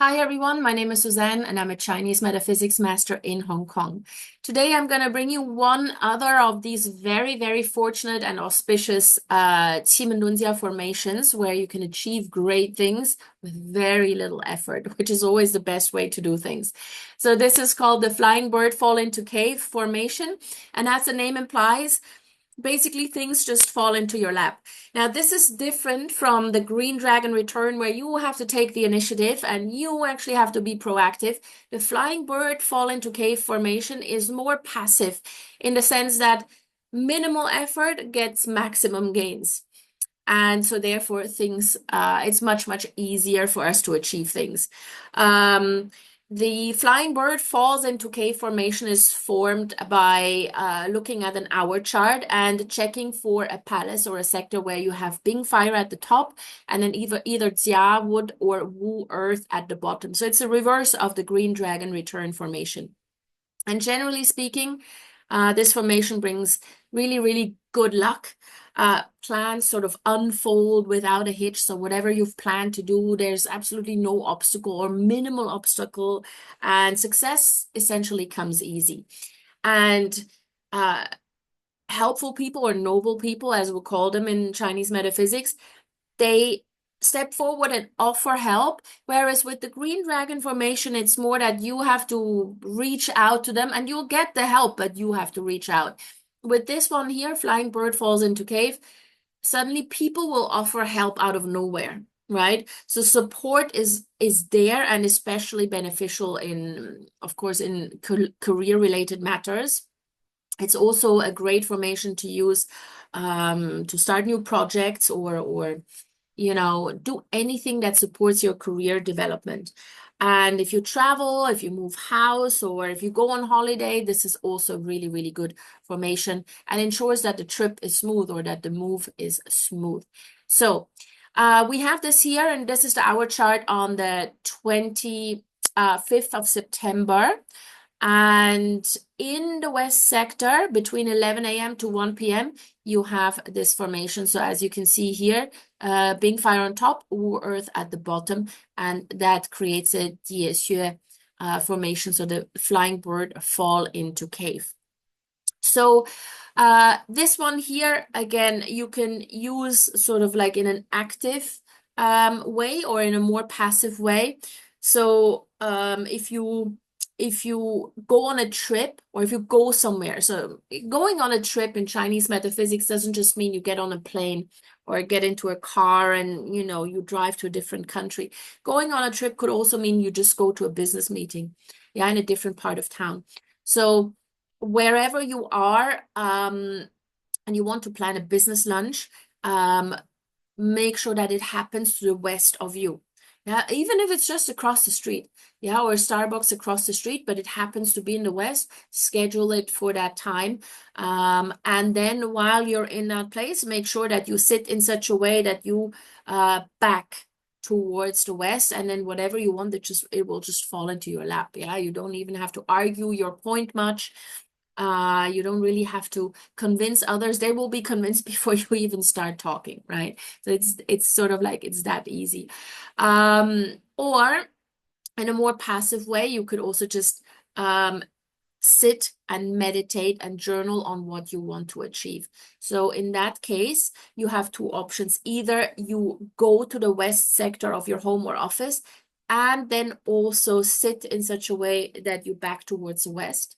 Hi everyone, my name is Suzanne and I'm a Chinese metaphysics master in Hong Kong. Today I'm going to bring you one other of these very fortunate and auspicious Qimen Dunjia formations where you can achieve great things with very little effort, which is always the best way to do things. So this is called the Flying Bird Fall into Cave formation, and as the name implies, basically things just fall into your lap. Now, this is different from the Green Dragon Return, where you have to take the initiative and you actually have to be proactive. The Flying Bird Fall into Cave formation is more passive in the sense that minimal effort gets maximum gains. And so therefore it's much easier for us to achieve things. The flying bird falls into cave formation is formed by looking at an hour chart and checking for a palace or a sector where you have Bing fire at the top and then either Jia wood or Wu earth at the bottom. So it's a reverse of the green dragon return formation. And generally speaking, this formation brings really good luck. Plans sort of unfold without a hitch. So whatever you've planned to do, there's absolutely no obstacle or minimal obstacle, and success essentially comes easy. And uh, helpful people or noble people, as we call them in Chinese metaphysics, they step forward and offer help. Whereas with the green dragon formation, it's more that you have to reach out to them and you'll get the help, but you have to reach out. With this one here, flying bird falls into cave, suddenly people will offer help out of nowhere, right? So support is there and especially beneficial in, of course, in career related matters. It's also a great formation to use to start new projects or do anything that supports your career development. And if you travel, if you move house, or if you go on holiday, this is also really good formation and ensures that the trip is smooth or that the move is smooth. So we have this here, and this is the hour chart on the 25th of September. And in the west sector, between 11 a.m. to 1 p.m., you have this formation. So as you can see here, Bing fire on top, Wu earth at the bottom, and that creates a Jie formation. So the flying bird fall into cave. So this one here, again, you can use sort of like in an active way or in a more passive way. So if you go on a trip or if you go somewhere, so going on a trip in Chinese metaphysics doesn't just mean you get on a plane or get into a car and you drive to a different country. Going on a trip could also mean you just go to a business meeting, yeah, in a different part of town. So wherever you are, and you want to plan a business lunch, make sure that it happens to the west of you. Yeah, even if it's just across the street, yeah, or Starbucks across the street, but it happens to be in the west, schedule it for that time. And then while you're in that place, make sure that you sit in such a way that you back towards the west, and then whatever you want, it will just fall into your lap. Yeah, you don't even have to argue your point much. You don't really have to convince others. They will be convinced before you even start talking, right? So it's sort of like it's that easy. Or in a more passive way, you could also just sit and meditate and journal on what you want to achieve. So in that case, you have two options. Either you go to the west sector of your home or office and then also sit in such a way that you back towards the west.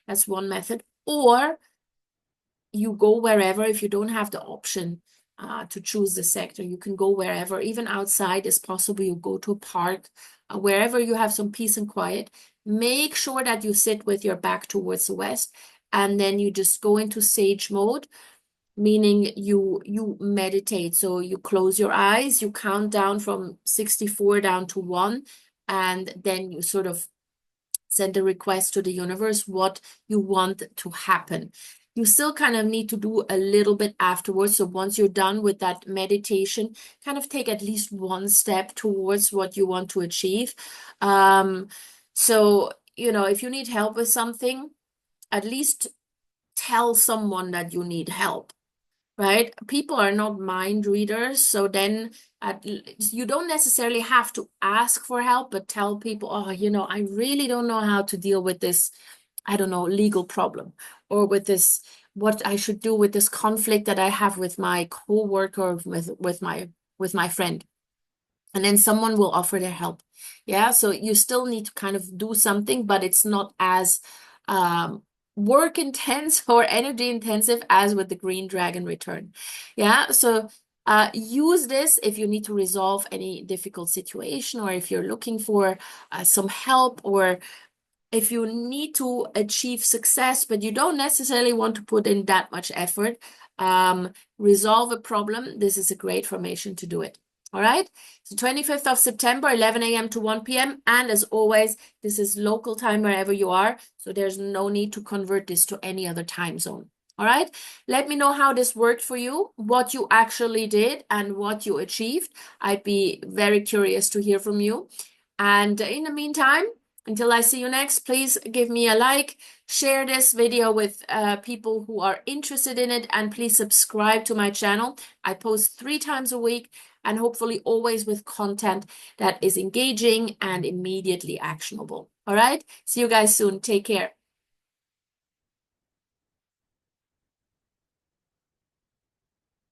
That's one method. Or you go wherever. If you don't have the option to choose the sector, you can go wherever, even outside is possible. You go to a park, wherever you have some peace and quiet. Make sure that you sit with your back towards the west, and then you just go into sage mode, meaning you meditate. So you close your eyes, you count down from 64 down to 1, and then you sort of send a request to the universe what you want to happen. You still kind of need to do a little bit afterwards. So once you're done with that meditation, kind of take at least one step towards what you want to achieve. So, if you need help with something, at least tell someone that you need help, right? People are not mind readers. So then you don't necessarily have to ask for help, but tell people, oh, I really don't know how to deal with this, I don't know, legal problem, or with this, what I should do with this conflict that I have with my coworker, or with my friend. And then someone will offer their help. Yeah. So you still need to kind of do something, but it's not as work intense or energy intensive as with the Green Dragon return. Yeah. So use this if you need to resolve any difficult situation, or if you're looking for some help, or if you need to achieve success, but you don't necessarily want to put in that much effort, resolve a problem, this is a great formation to do it. All right. So 25th of September, 11 a.m. to 1 p.m. And as always, this is local time wherever you are. So there's no need to convert this to any other time zone. All right. Let me know how this worked for you, what you actually did and what you achieved. I'd be very curious to hear from you. And in the meantime, until I see you next, please give me a like, share this video with people who are interested in it, and please subscribe to my channel. I post 3 times a week, and hopefully always with content that is engaging and immediately actionable. All right, see you guys soon. Take care.